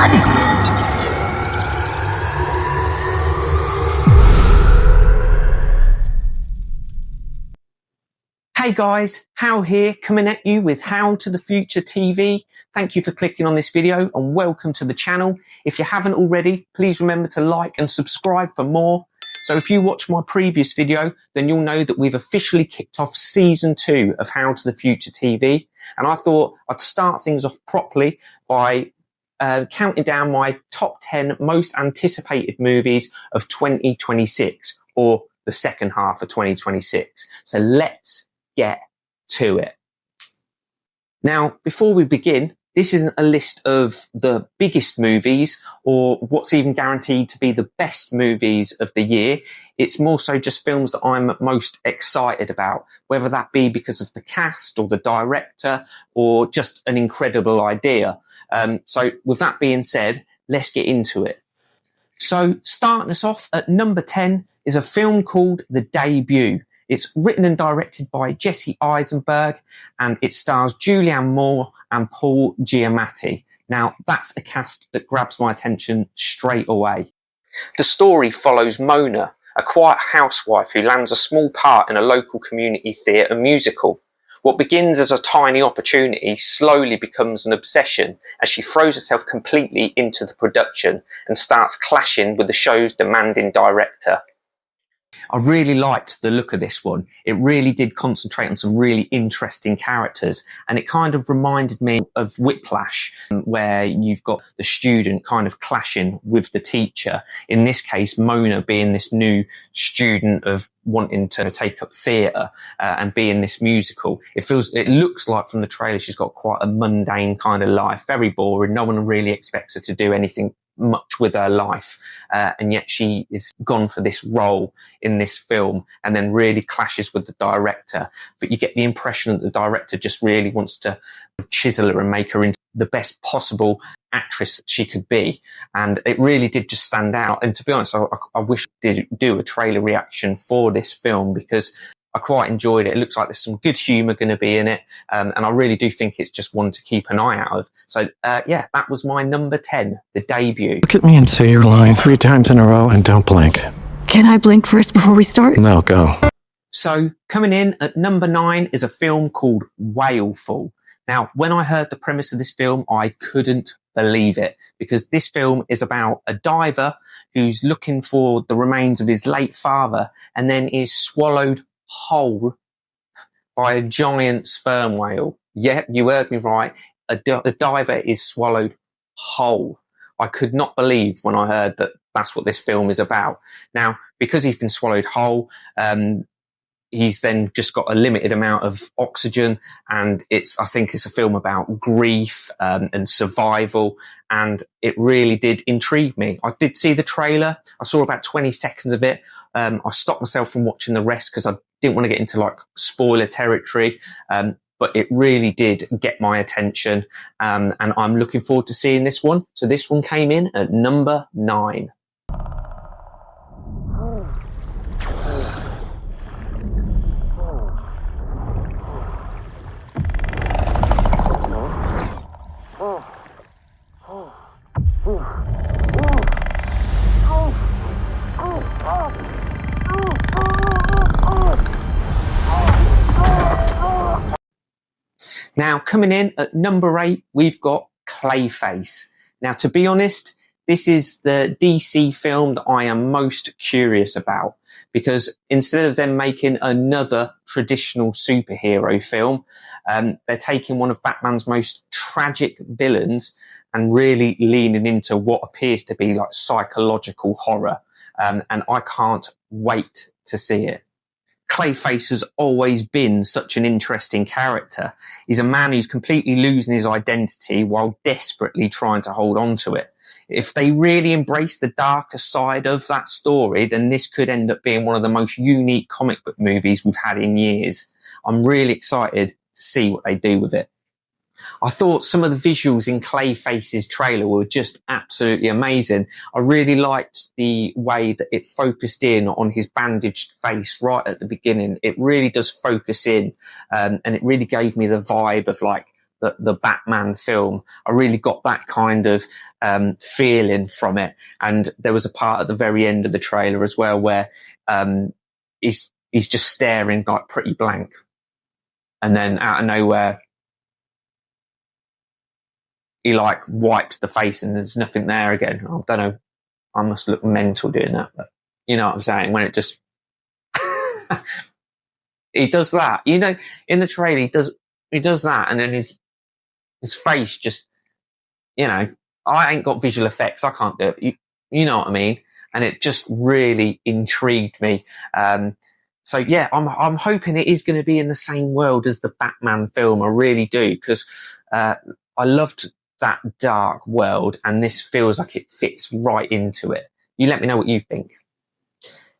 Hey guys, Hal here, coming at you with How to the Future TV. Thank you for clicking on this video and welcome to the channel. If you haven't already, please remember to like and subscribe for more. So if you watched my previous video, then you'll know that we've officially kicked off season 2 of How to the Future TV. And I thought I'd start things off properly by counting down my top 10 most anticipated movies of 2026, or the second half of 2026. So let's get to it. Now, before we begin, this isn't a list of the biggest movies or what's even guaranteed to be the best movies of the year. It's more so just films that I'm most excited about, whether that be because of the cast or the director or just an incredible idea. So with that being said, let's get into it. So starting us off at number 10 is a film called The Debut. It's written and directed by Jesse Eisenberg, and it stars Julianne Moore and Paul Giamatti. Now, that's a cast that grabs my attention straight away. The story follows Mona, a quiet housewife who lands a small part in a local community theatre musical. What begins as a tiny opportunity slowly becomes an obsession as she throws herself completely into the production and starts clashing with the show's demanding director. I really liked the look of this one. It really did concentrate on some really interesting characters, and it kind of reminded me of Whiplash, where you've got the student kind of clashing with the teacher. In this case, Mona being this new student of wanting to take up theatre and be in this musical. It looks like from the trailer she's got quite a mundane kind of life, very boring. No one really expects her to do anything much with her life, and yet she is gone for this role in this film and then really clashes with the director. But you get the impression that the director just really wants to chisel her and make her into the best possible actress that she could be, and it really did just stand out. And to be honest, I wish I did do a trailer reaction for this film because I quite enjoyed it. It looks like there's some good humour going to be in it, and I really do think it's just one to keep an eye out of. So, yeah, that was my number 10, The Debut. Look at me and say your line 3 times in a row and don't blink. Can I blink first before we start? No, go. So, coming in at number 9 is a film called Whalefall. Now, when I heard the premise of this film, I couldn't believe it, because this film is about a diver who's looking for the remains of his late father and then is swallowed whole by a giant sperm whale. Yeah, you heard me right. A diver is swallowed whole. I could not believe when I heard that that's what this film is about. Now, because he's been swallowed whole, he's then just got a limited amount of oxygen, and I think it's a film about grief and survival, and it really did intrigue me. I did see the trailer. I saw about 20 seconds of it. I stopped myself from watching the rest because I didn't want to get into like spoiler territory, but it really did get my attention, and I'm looking forward to seeing this one. So this one came in at number 9. Now, coming in at number 8, we've got Clayface. Now, to be honest, this is the DC film that I am most curious about, because instead of them making another traditional superhero film, they're taking one of Batman's most tragic villains and really leaning into what appears to be like psychological horror. And I can't wait to see it. Clayface has always been such an interesting character. He's a man who's completely losing his identity while desperately trying to hold on to it. If they really embrace the darker side of that story, then this could end up being one of the most unique comic book movies we've had in years. I'm really excited to see what they do with it. I thought some of the visuals in Clayface's trailer were just absolutely amazing. I really liked the way that it focused in on his bandaged face right at the beginning. It really does focus in, and it really gave me the vibe of like the Batman film. I really got that kind of feeling from it. And there was a part at the very end of the trailer as well where he's just staring like pretty blank. And then out of nowhere, he like wipes the face and there's nothing there again. I don't know. I must look mental doing that, but you know what I'm saying? When it just, he does that, you know, in the trailer, he does that. And then his face just, you know, I ain't got visual effects. I can't do it. You know what I mean? And it just really intrigued me. So yeah, I'm hoping it is going to be in the same world as the Batman film. I really do, because I loved that dark world, and this feels like it fits right into it. You let me know what you think.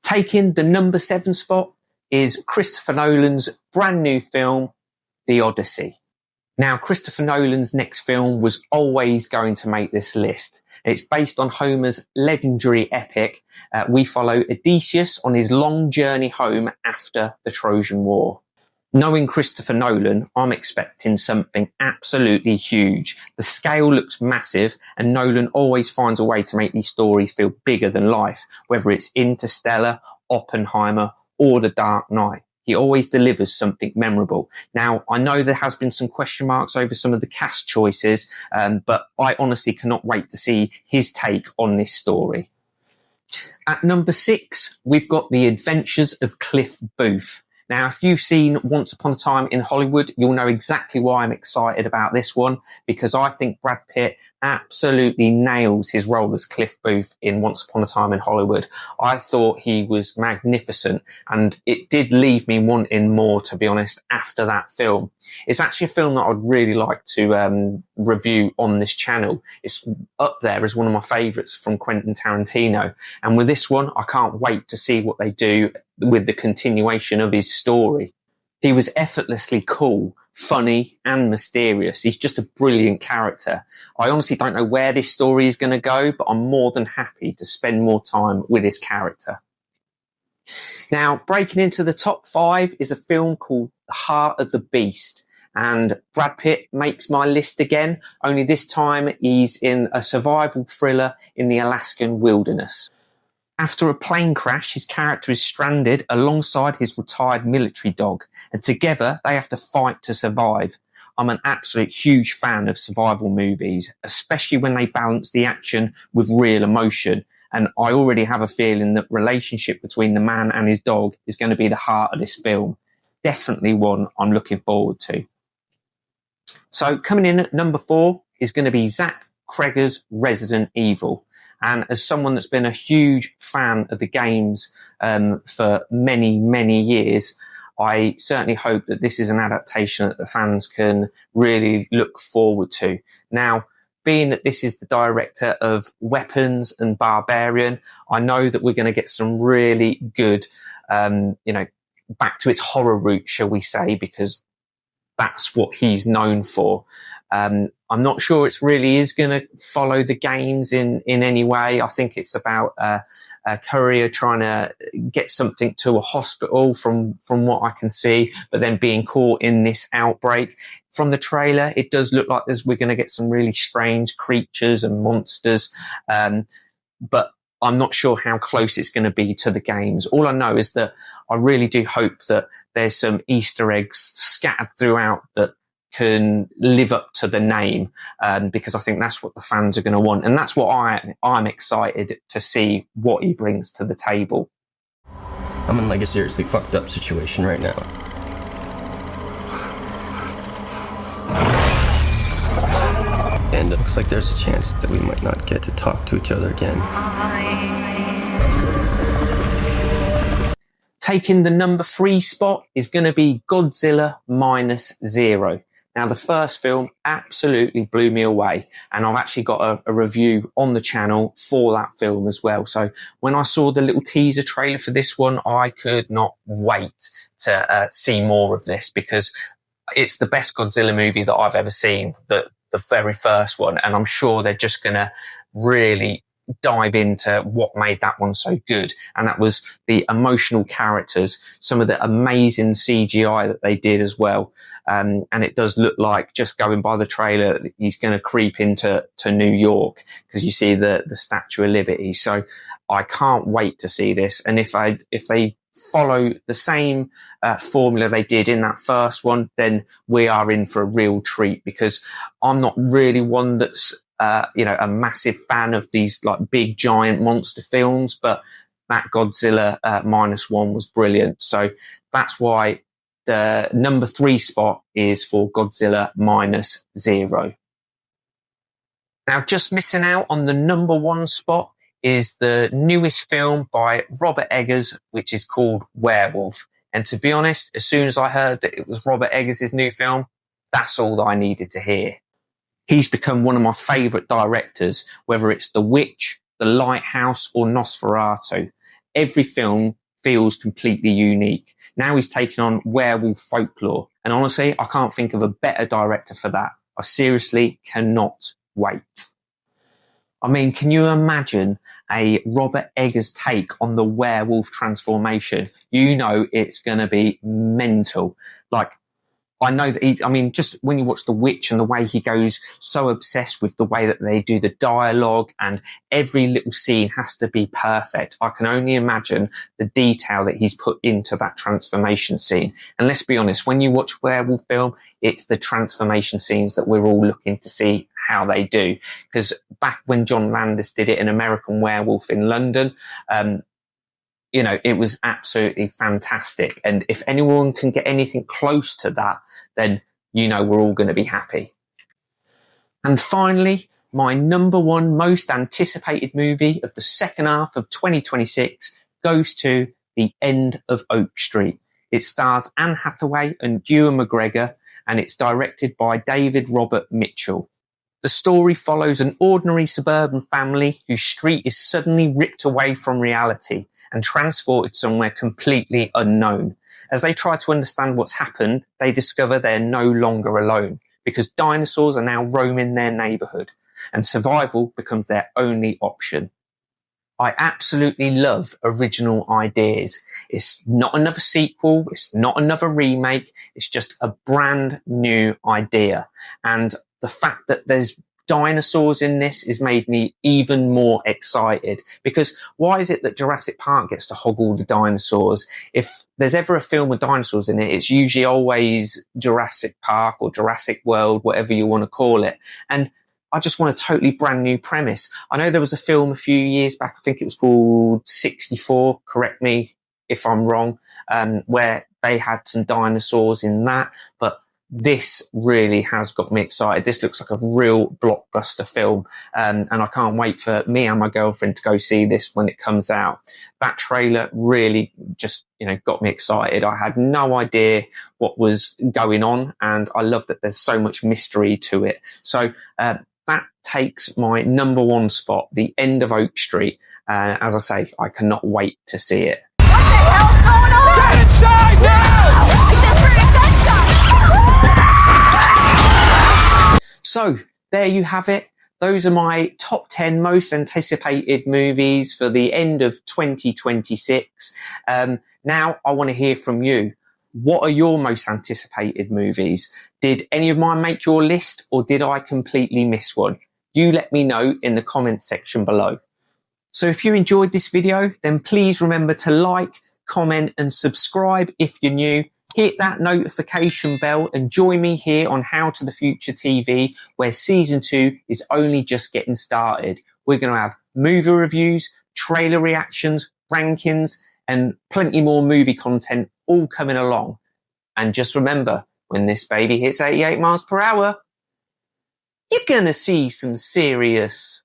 Taking the number 7 spot is Christopher Nolan's brand new film, The Odyssey. Now, Christopher Nolan's next film was always going to make this list. It's based on Homer's legendary epic. We follow Odysseus on his long journey home after the Trojan War. Knowing Christopher Nolan, I'm expecting something absolutely huge. The scale looks massive, and Nolan always finds a way to make these stories feel bigger than life, whether it's Interstellar, Oppenheimer, or The Dark Knight. He always delivers something memorable. Now, I know there has been some question marks over some of the cast choices, but I honestly cannot wait to see his take on this story. At number 6, we've got The Adventures of Cliff Booth. Now, if you've seen Once Upon a Time in Hollywood, you'll know exactly why I'm excited about this one, because I think Brad Pitt absolutely nails his role as Cliff Booth in Once Upon a Time in Hollywood. I thought he was magnificent, and it did leave me wanting more, to be honest, after that film. It's actually a film that I'd really like to review on this channel. It's up there as one of my favourites from Quentin Tarantino, and with this one, I can't wait to see what they do with the continuation of his story. He was effortlessly cool, funny, and mysterious. He's just a brilliant character. I honestly don't know where this story is going to go, but I'm more than happy to spend more time with this character. Now, breaking into the top 5 is a film called The Heart of the Beast. And Brad Pitt makes my list again, only this time he's in a survival thriller in the Alaskan wilderness. After a plane crash, his character is stranded alongside his retired military dog, and together they have to fight to survive. I'm an absolute huge fan of survival movies, especially when they balance the action with real emotion. And I already have a feeling that relationship between the man and his dog is going to be the heart of this film. Definitely one I'm looking forward to. So coming in at number 4 is going to be Zach Cregger's Resident Evil. And as someone that's been a huge fan of the games for many, many years, I certainly hope that this is an adaptation that the fans can really look forward to. Now, being that this is the director of Weapons and Barbarian, I know that we're going to get some really good, back to its horror route, shall we say, because that's what he's known for. I'm not sure it really is going to follow the games in any way. I think it's about a courier trying to get something to a hospital from what I can see, but then being caught in this outbreak. From the trailer, it does look like we're going to get some really strange creatures and monsters, but I'm not sure how close it's going to be to the games. All I know is that I really do hope that there's some Easter eggs scattered throughout that can live up to the name, because I think that's what the fans are going to want, and that's what I'm excited to see what he brings to the table. I'm in like a seriously fucked up situation right now. And it looks like there's a chance that we might not get to talk to each other again. Taking the number 3 spot is going to be Godzilla -0. Now, the first film absolutely blew me away, and I've actually got a review on the channel for that film as well. So when I saw the little teaser trailer for this one, I could not wait to see more of this, because it's the best Godzilla movie that I've ever seen, the very first one, and I'm sure they're just going to really dive into what made that one so good. And that was the emotional characters, some of the amazing CGI that they did as well. And it does look like, just going by the trailer, he's going to creep into New York, because you see the Statue of Liberty. So I can't wait to see this. And if they follow the same formula they did in that first one, then we are in for a real treat, because I'm not really one that's a massive fan of these like big giant monster films, but that Godzilla -1 was brilliant. So that's why the number 3 spot is for Godzilla -0. Now, just missing out on the number 1 spot is the newest film by Robert Eggers, which is called Werewolf. And to be honest, as soon as I heard that it was Robert Eggers' new film, that's all that I needed to hear. He's become one of my favourite directors, whether it's The Witch, The Lighthouse or Nosferatu. Every film feels completely unique. Now he's taken on werewolf folklore. And honestly, I can't think of a better director for that. I seriously cannot wait. I mean, can you imagine a Robert Eggers take on the werewolf transformation? You know it's going to be mental. Like, I know that just when you watch The Witch and the way he goes so obsessed with the way that they do the dialogue, and every little scene has to be perfect. I can only imagine the detail that he's put into that transformation scene. And let's be honest, when you watch werewolf film, it's the transformation scenes that we're all looking to see how they do. Because back when John Landis did it in American Werewolf in London, it was absolutely fantastic. And if anyone can get anything close to that, then, we're all going to be happy. And finally, my number 1 most anticipated movie of the second half of 2026 goes to The End of Oak Street. It stars Anne Hathaway and Ewan McGregor, and it's directed by David Robert Mitchell. The story follows an ordinary suburban family whose street is suddenly ripped away from reality and transported somewhere completely unknown. As they try to understand what's happened, they discover they're no longer alone, because dinosaurs are now roaming their neighborhood and survival becomes their only option. I absolutely love original ideas. It's not another sequel. It's not another remake. It's just a brand new idea. And the fact that there's dinosaurs in this has made me even more excited, because why is it that Jurassic Park gets to hog all the dinosaurs? If there's ever a film with dinosaurs in it, it's usually always Jurassic Park or Jurassic World, whatever you want to call it. And I just want a totally brand new premise. I know there was a film a few years back, I think it was called 64, correct me if I'm wrong, where they had some dinosaurs in that, but this really has got me excited. This looks like a real blockbuster film, and I can't wait for me and my girlfriend to go see this when it comes out. That trailer really just, got me excited. I had no idea what was going on, and I love that there's so much mystery to it. So that takes my number 1 spot, The End of Oak Street. As I say, I cannot wait to see it. What the hell's going on? Get inside now! So there you have it. Those are my top 10 most anticipated movies for the end of 2026. Now I want to hear from you. What are your most anticipated movies? Did any of mine make your list, or did I completely miss one? You let me know in the comments section below. So if you enjoyed this video, then please remember to like, comment and subscribe if you're new. Hit that notification bell and join me here on How to the Future TV, where season 2 is only just getting started. We're going to have movie reviews, trailer reactions, rankings, and plenty more movie content all coming along. And just remember, when this baby hits 88 miles per hour, you're going to see some serious